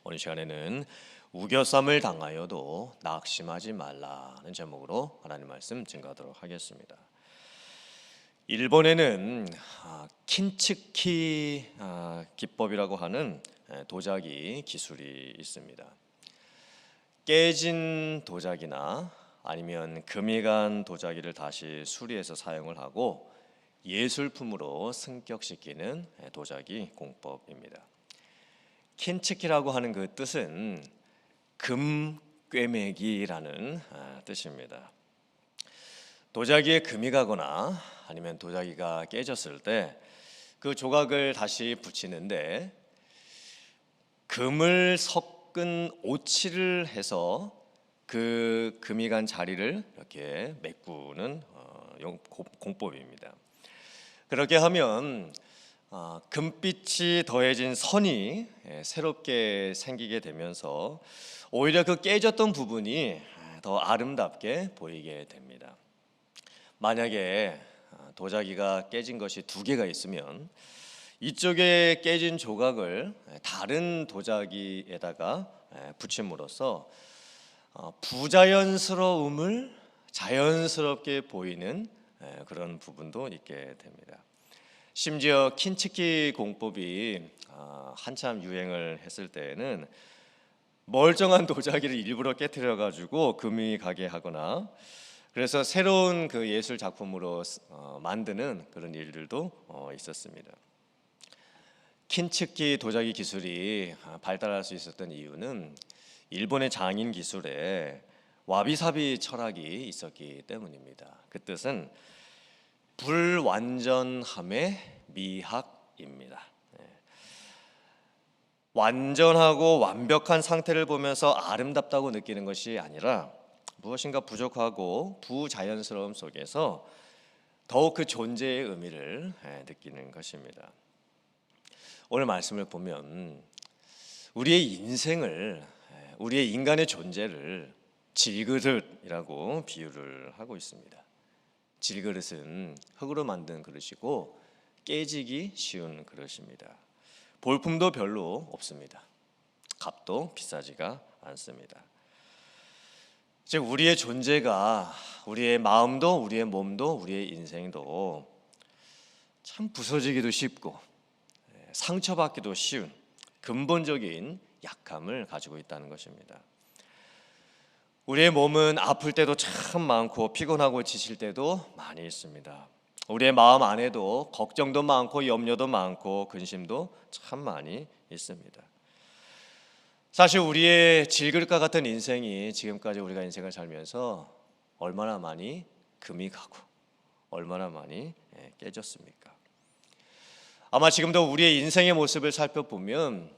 오늘 시간에는 우겨쌈을 당하여도 낙심하지 말라는 제목으로 하나님 말씀 증거하도록 하겠습니다. 일본에는 킨츠키 기법이라고 하는 도자기 기술이 있습니다. 깨진 도자기나 아니면 금이 간 도자기를 다시 수리해서 사용을 하고 예술품으로 승격시키는 도자기 공법입니다. 킨츠키라고 하는 그 뜻은 금 꿰매기라는 뜻입니다. 도자기에 금이 가거나 아니면 도자기가 깨졌을 때 그 조각을 다시 붙이는데 금을 섞은 오칠을 해서 그 금이 간 자리를 이렇게 메꾸는 공법입니다. 그렇게 하면 금빛이 더해진 선이 새롭게 생기게 되면서 오히려 그 깨졌던 부분이 더 아름답게 보이게 됩니다. 만약에 도자기가 깨진 것이 두 개가 있으면 이쪽에 깨진 조각을 다른 도자기에다가 붙임으로써 부자연스러움을 자연스럽게 보이는 그런 부분도 있게 됩니다. 심지어 킨츠키 공법이 한참 유행을 했을 때에는 멀쩡한 도자기를 일부러 깨트려 가지고 금이 가게 하거나 그래서 새로운 그 예술 작품으로 만드는 그런 일들도 있었습니다. 킨츠키 도자기 기술이 발달할 수 있었던 이유는 일본의 장인 기술에 와비사비 철학이 있었기 때문입니다. 그 뜻은 불완전함의 미학입니다. 완전하고 완벽한 상태를 보면서 아름답다고 느끼는 것이 아니라 무엇인가 부족하고 부자연스러움 속에서 더욱 그 존재의 의미를 느끼는 것입니다. 오늘 말씀을 보면 우리의 인생을, 우리의 인간의 존재를 질그릇이라고 비유를 하고 있습니다. 질그릇은 흙으로 만든 그릇이고 깨지기 쉬운 그릇입니다. 볼품도 별로 없습니다. 값도 비싸지가 않습니다. 즉 우리의 존재가, 우리의 마음도 우리의 몸도 우리의 인생도 참 부서지기도 쉽고 상처받기도 쉬운 근본적인 약함을 가지고 있다는 것입니다. 우리의 몸은 아플 때도 참 많고 피곤하고 지칠 때도 많이 있습니다. 우리의 마음 안에도 걱정도 많고 염려도 많고 근심도 참 많이 있습니다. 사실 우리의 질그릇과 같은 인생이 지금까지 우리가 인생을 살면서 얼마나 많이 금이 가고 얼마나 많이 깨졌습니까? 아마 지금도 우리의 인생의 모습을 살펴보면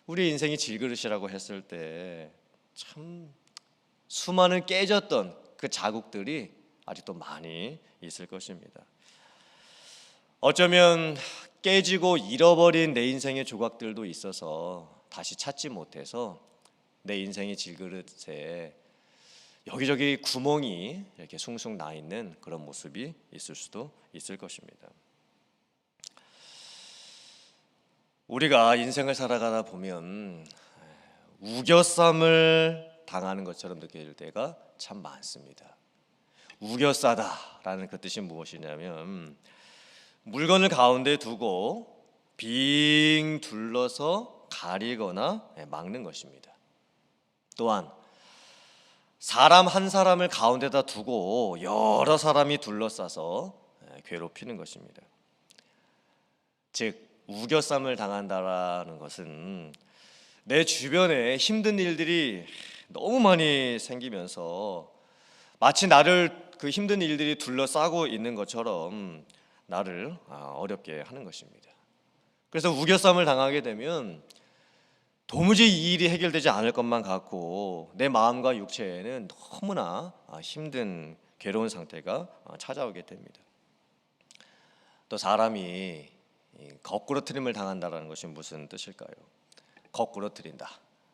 우리 인생이 질그릇이라고 했을 때 참 수많은 깨졌던 그 자국들이 아직도 많이 있을 것입니다. 어쩌면 깨지고 잃어버린 내 인생의 조각들도 있어서 다시 찾지 못해서 내 인생의 질그릇에 여기저기 구멍이 이렇게 숭숭 나 있는 그런 모습이 있을 수도 있을 것입니다. 우리가 인생을 살아가다 보면 우겨쌈을 당하는 것처럼 느껴질 때가 참 많습니다. 우겨싸다라는 그 뜻이 무엇이냐면 물건을 가운데 두고 빙 둘러서 가리거나 막는 것입니다. 또한 사람 한 사람을 가운데다 두고 여러 사람이 둘러싸서 괴롭히는 것입니다. 즉 우겨쌈을 당한다라는 것은 내 주변에 힘든 일들이 너무 많이 생기면서 마치 나를 그 힘든 일들이 둘러싸고 있는 것처럼 나를 어렵게 하는 것입니다. 그래서 우겨쌈을 당하게 되면 도무지 이 일이 해결되지 않을 것만 같고 내 마음과 육체에는 너무나 힘든 괴로운 상태가 찾아오게 됩니다. 또 사람이 거꾸로뜨림을 당한다는 것이 무슨 뜻일까요? 거꾸로뜨린다,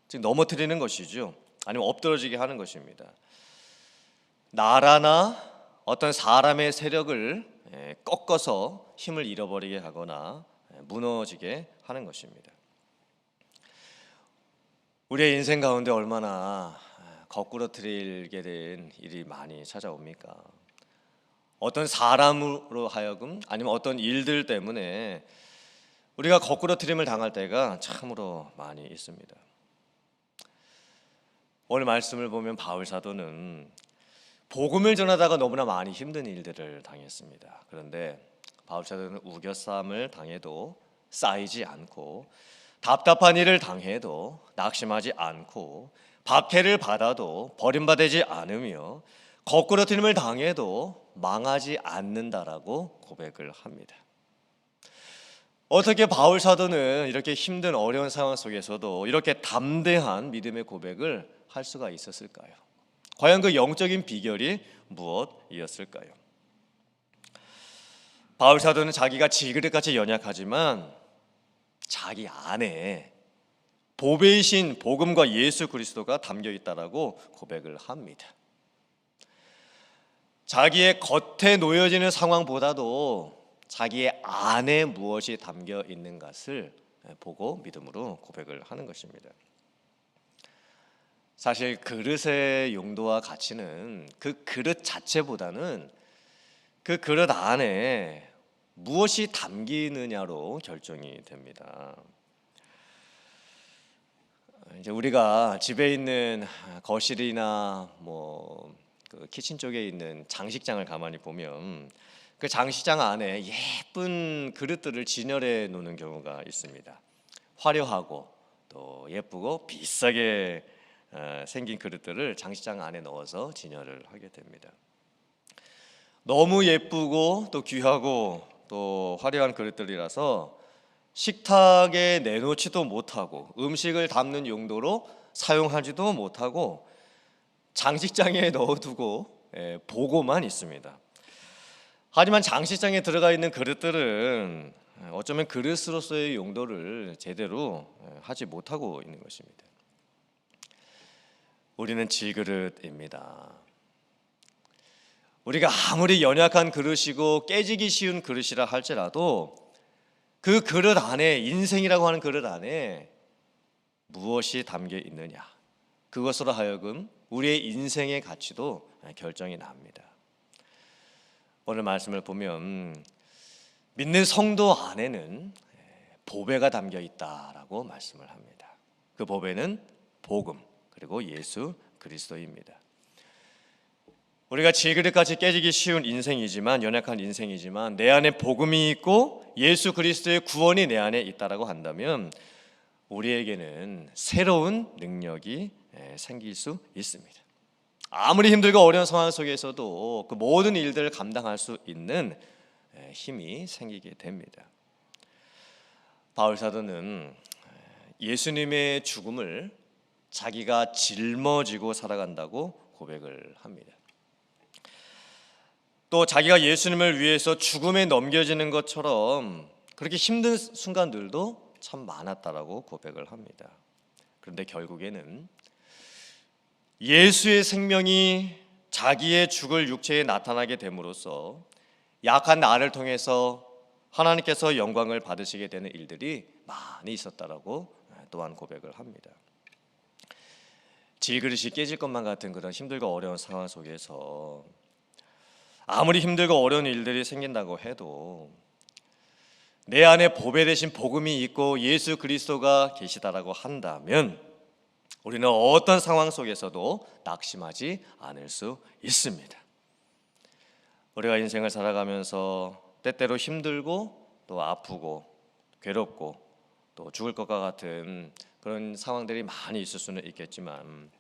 즉 넘어뜨리는 것이죠. 아니면 엎드러지게 하는 것입니다. 나라나 어떤 사람의 세력을 꺾어서 힘을 잃어버리게 하거나 무너지게 하는 것입니다. 우리의 인생 가운데 얼마나 거꾸러뜨리게 된 일이 많이 찾아옵니까? 어떤 사람으로 하여금 아니면 어떤 일들 때문에 우리가 거꾸러뜨림을 당할 때가 참으로 많이 있습니다. 오늘 말씀을 보면 바울 사도는 복음을 전하다가 너무나 많이 힘든 일들을 당했습니다. 그런데 바울 사도는 우겨쌈을 당해도 쌓이지 않고, 답답한 일을 당해도 낙심하지 않고, 박해를 받아도 버림받지 않으며, 거꾸러뜨림을 당해도 망하지 않는다라고 고백을 합니다. 어떻게 바울 사도는 이렇게 힘든 어려운 상황 속에서도 이렇게 담대한 믿음의 고백을 할 수가 있었을까요? 과연 그 영적인 비결이 무엇이었을까요? 바울 사도는 자기가 질그릇같이 연약하지만 자기 안에 보배이신 복음과 예수 그리스도가 담겨 있다라고 고백을 합니다. 자기의 겉에 놓여지는 상황보다도 자기의 안에 무엇이 담겨 있는 것을 보고 믿음으로 고백을 하는 것입니다. 사실 그릇의 용도와 가치는 그 그릇 자체보다는 그 그릇 안에 무엇이 담기느냐로 결정이 됩니다. 이제 우리가 집에 있는 거실이나 그 키친 쪽에 있는 장식장을 가만히 보면 그 장식장 안에 예쁜 그릇들을 진열해 놓는 경우가 있습니다. 화려하고 또 예쁘고 비싸게 생긴 그릇들을 장식장 안에 넣어서 진열을 하게 됩니다. 너무 예쁘고 또 귀하고 또 화려한 그릇들이라서 식탁에 내놓지도 못하고 음식을 담는 용도로 사용하지도 못하고 장식장에 넣어두고 보고만 있습니다. 하지만 장식장에 들어가 있는 그릇들은 어쩌면 그릇으로서의 용도를 제대로 하지 못하고 있는 것입니다. 우리는 질그릇입니다. 우리가 아무리 연약한 그릇이고 깨지기 쉬운 그릇이라 할지라도 그 그릇 안에, 인생이라고 하는 그릇 안에 무엇이 담겨 있느냐, 그것으로 하여금 우리의 인생의 가치도 결정이 납니다. 오늘 말씀을 보면 믿는 성도 안에는 보배가 담겨 있다라고 말씀을 합니다. 그 보배는 복음 그리고 예수 그리스도입니다. 우리가 질그릇같이 깨지기 쉬운 인생이지만, 연약한 인생이지만 내 안에 복음이 있고 예수 그리스도의 구원이 내 안에 있다라고 한다면 우리에게는 새로운 능력이 생길 수 있습니다. 아무리 힘들고 어려운 상황 속에서도 그 모든 일들을 감당할 수 있는 힘이 생기게 됩니다. 바울 사도는 예수님의 죽음을 자기가 짊어지고 살아간다고 고백을 합니다. 또 자기가 예수님을 위해서 죽음에 넘겨지는 것처럼 그렇게 힘든 순간들도 참 많았다라고 고백을 합니다. 그런데 결국에는 예수의 생명이 자기의 죽을 육체에 나타나게 됨으로써 약한 나를 통해서 하나님께서 영광을 받으시게 되는 일들이 많이 있었다라고 또한 고백을 합니다. 질그릇이 깨질 것만 같은 그런 힘들고 어려운 상황 속에서 아무리 힘들고 어려운 일들이 생긴다고 해도 내 안에 보배 되신 복음이 있고 예수 그리스도가 계시다라고 한다면 우리는 어떤 상황 속에서도 낙심하지 않을 수 있습니다. 우리가 인생을 살아가면서 때때로 힘들고 또 아프고 괴롭고 또 죽을 것과 같은 그런 상황들이 많이 있을 수는 있겠지만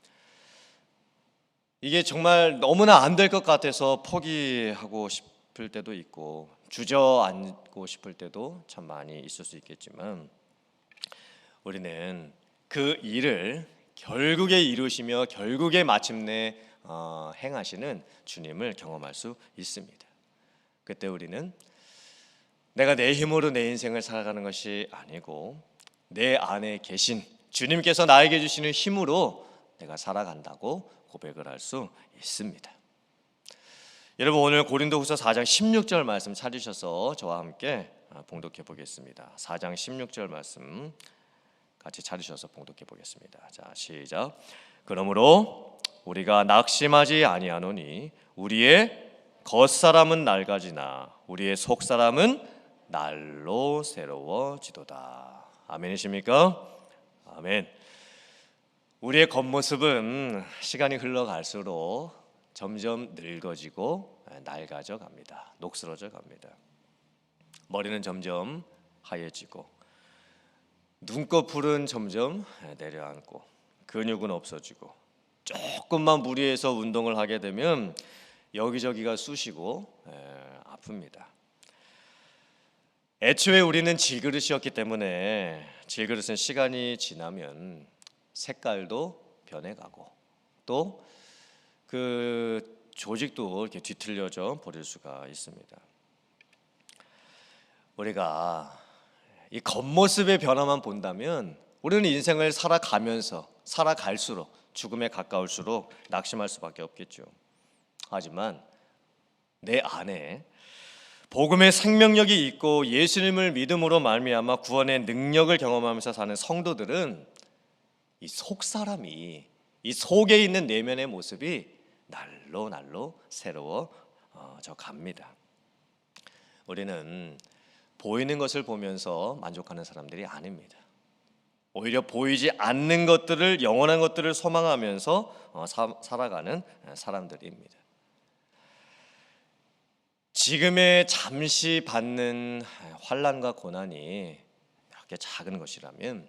이게 정말 너무나 안 될 것 같아서 포기하고 싶을 때도 있고 주저앉고 싶을 때도 참 많이 있을 수 있겠지만 우리는 그 일을 결국에 이루시며 결국에 마침내 행하시는 주님을 경험할 수 있습니다. 그때 우리는 내가 내 힘으로 내 인생을 살아가는 것이 아니고 내 안에 계신 주님께서 나에게 주시는 힘으로 내가 살아간다고 고백을 할 수 있습니다. 여러분, 오늘 고린도후서 4장 16절 말씀 찾으셔서 저와 함께 봉독해 보겠습니다. 4장 16절 말씀 같이 차리셔서 봉독해 보겠습니다. 자, 시작. 그러므로 우리가 낙심하지 아니하노니 우리의 겉사람은 낡아지나 우리의 속사람은 날로 새로워지도다. 아멘이십니까? 아멘. 우리의 겉모습은 시간이 흘러갈수록 점점 늙어지고 낡아져 갑니다. 녹슬어져 갑니다. 머리는 점점 하얘지고 눈꺼풀은 점점 내려앉고 근육은 없어지고 조금만 무리해서 운동을 하게 되면 여기저기가 쑤시고 아픕니다. 애초에 우리는 질그릇이었기 때문에 질그릇은 시간이 지나면 색깔도 변해가고 또 그 조직도 이렇게 뒤틀려져 버릴 수가 있습니다. 우리가 이 겉모습의 변화만 본다면 우리는 인생을 살아갈수록 죽음에 가까울수록 낙심할 수밖에 없겠죠. 하지만 내 안에 복음의 생명력이 있고 예수님을 믿음으로 말미암아 구원의 능력을 경험하면서 사는 성도들은 이 속사람이, 이 속에 있는 내면의 모습이 날로 새로워져 갑니다. 우리는 보이는 것을 보면서 만족하는 사람들이 아닙니다. 오히려 보이지 않는 것들을, 영원한 것들을 소망하면서 살아가는 사람들입니다. 지금의 잠시 받는 환난과 고난이 이렇게 작은 것이라면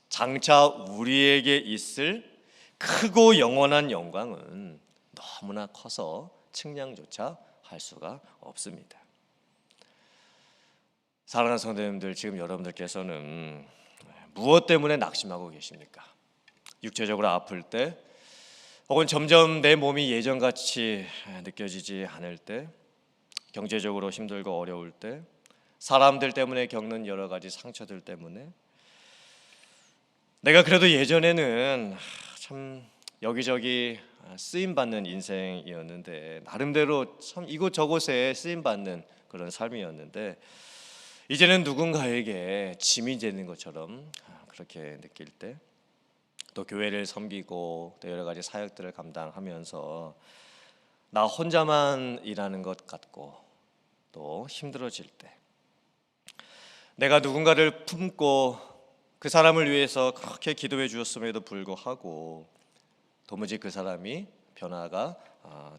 장차 우리에게 있을 크고 영원한 영광은 너무나 커서 측량조차 할 수가 없습니다. 사랑하는 성도님들, 지금 여러분들께서는 무엇 때문에 낙심하고 계십니까? 육체적으로 아플 때, 혹은 점점 내 몸이 예전같이 느껴지지 않을 때, 경제적으로 힘들고 어려울 때, 사람들 때문에 겪는 여러 가지 상처들 때문에, 내가 그래도 예전에는 참 여기저기 쓰임받는 인생이었는데, 나름대로 참 이곳저곳에 쓰임받는 그런 삶이었는데, 이제는 누군가에게 짐이 되는 것처럼 그렇게 느낄 때, 또 교회를 섬기고 또 여러 가지 사역들을 감당하면서 나 혼자만 일하는 것 같고 또 힘들어질 때, 내가 누군가를 품고 그 사람을 위해서 그렇게 기도해 주었음에도 불구하고 도무지 그 사람이 변화가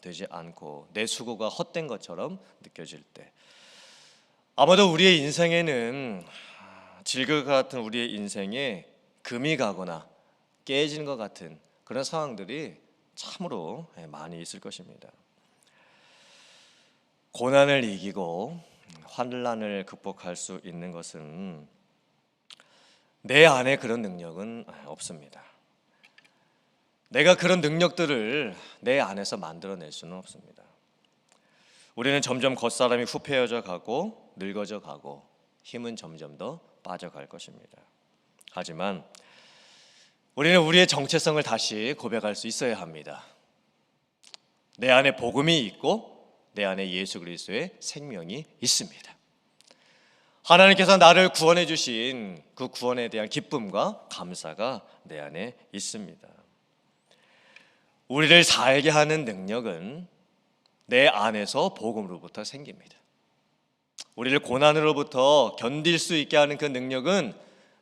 되지 않고 내 수고가 헛된 것처럼 느껴질 때, 아마도 우리의 인생에는 질그 같은 우리의 인생에 금이 가거나 깨지는 것 같은 그런 상황들이 참으로 많이 있을 것입니다. 고난을 이기고 환난을 극복할 수 있는 것은 내 안에 그런 능력은 없습니다. 내가 그런 능력들을 내 안에서 만들어낼 수는 없습니다. 우리는 점점 겉사람이 후패여져 가고 늙어져 가고 힘은 점점 더 빠져갈 것입니다. 하지만 우리는 우리의 정체성을 다시 고백할 수 있어야 합니다. 내 안에 복음이 있고 내 안에 예수 그리스도의 생명이 있습니다. 하나님께서 나를 구원해 주신 그 구원에 대한 기쁨과 감사가 내 안에 있습니다. 우리를 살게 하는 능력은 내 안에서 복음으로부터 생깁니다. 우리를 고난으로부터 견딜 수 있게 하는 그 능력은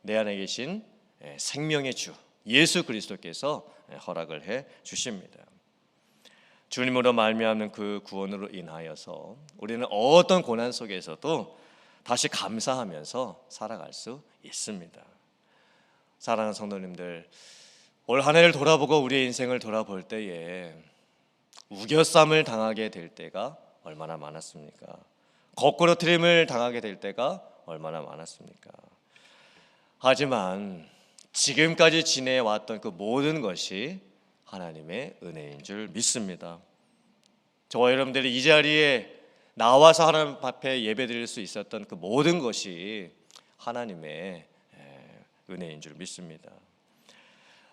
내 안에 계신 생명의 주 예수 그리스도께서 허락을 해 주십니다. 주님으로 말미암는 그 구원으로 인하여서 우리는 어떤 고난 속에서도 다시 감사하면서 살아갈 수 있습니다. 사랑하는 성도님들, 올 한 해를 돌아보고 우리의 인생을 돌아볼 때에 우겨쌈을 당하게 될 때가 얼마나 많았습니까? 거꾸로뜨림을 당하게 될 때가 얼마나 많았습니까? 하지만 지금까지 지내왔던 그 모든 것이 하나님의 은혜인 줄 믿습니다. 저와 여러분들이 이 자리에 나와서 하나님 앞에 예배드릴 수 있었던 그 모든 것이 하나님의 은혜인 줄 믿습니다.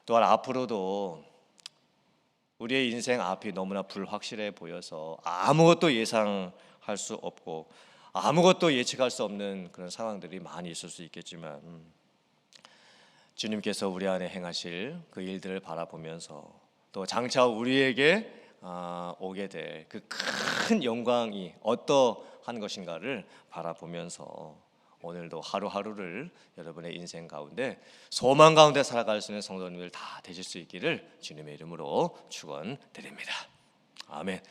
또한 앞으로도 우리의 인생 앞이 너무나 불확실해 보여서 아무것도 예상할 수 없고 아무것도 예측할 수 없는 그런 상황들이 많이 있을 수 있겠지만, 주님께서 우리 안에 행하실 그 일들을 바라보면서 또 장차 우리에게 오게 될 그 큰 영광이 어떠한 것인가를 바라보면서 오늘도 하루하루를 여러분의 인생 가운데 소망 가운데 살아갈 수 있는 성도님들 다 되실 수 있기를 주님의 이름으로 축원드립니다. 아멘.